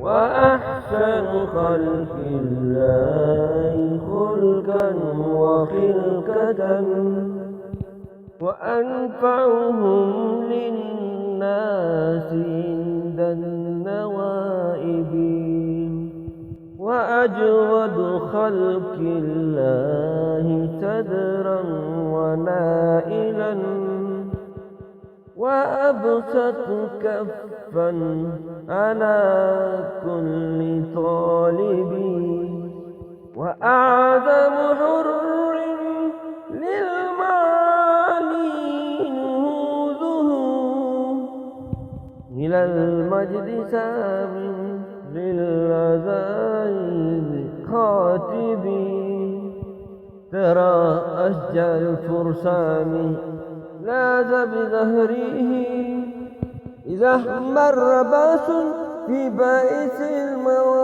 وأحسن خلق الله خلقا وخلقة، وأنفعهم للناس عند النوائب، وأجود خلق الله صدرا ونائلا، وأبسط كفا على كل طالب، وأعظم حر للمعالي نهوضه، إلى المجد سام للعزائز خاتبي. ترى أشجار الفرسان لاذ بظهره، إذا احمر باس في بائس الموت.